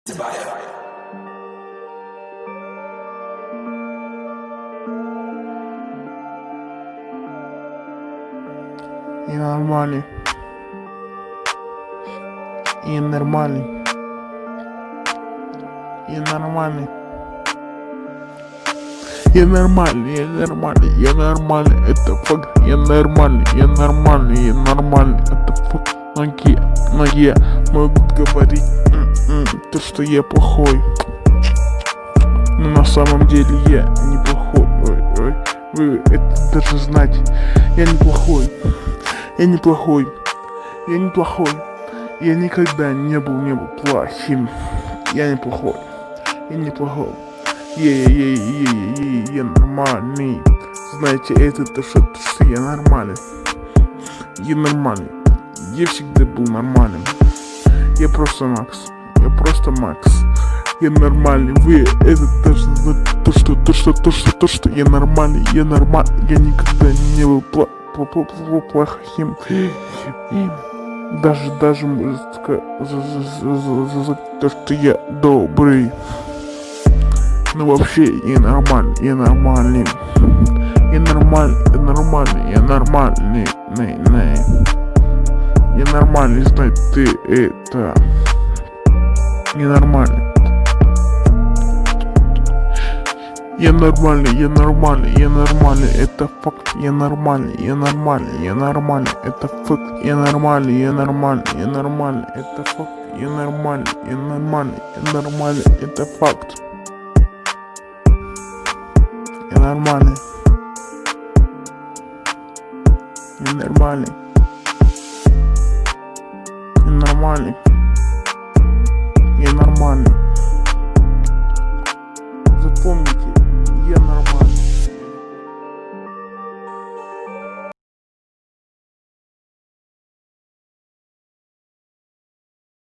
И нормальный. И нормальный. И нормальный. Я нормальный, я нормальный, я нормальный, это факт. Я нормальный, я нормальный, я нормальный, это факт. Но я могут говорить то, что я плохой. Но на самом деле я неплохой. Ой, вы это даже знаете. Я неплохой. Я неплохой. Я неплохой. Я никогда не был плохим. Я неплохой. Я неплохой. Я нормальный. Знаете, это то, что я нормальный. Я нормальный. Я всегда был нормальным. Я просто Макс. Я просто Макс. Я нормальный. Вы это то, что я нормальный. Я нормальный. Я никогда не был плохим. Даже может сказать то, что я добрый. Ну вообще я нормальный, я нормальный. Я нормальный, я нормальный, я нормальный. Я нормальный, знай ты это. Я нормальный. Я нормальный, я нормальный, я нормальный, это факт. Я нормальный, я нормальный, я нормальный, это факт. Я нормальный, я нормальный, я нормальный, это факт. Я нормальный, я нормальный, я нормальный, это факт. Я нормальный. Я нормальный. Я нормальный. Я нормальный. Запомни.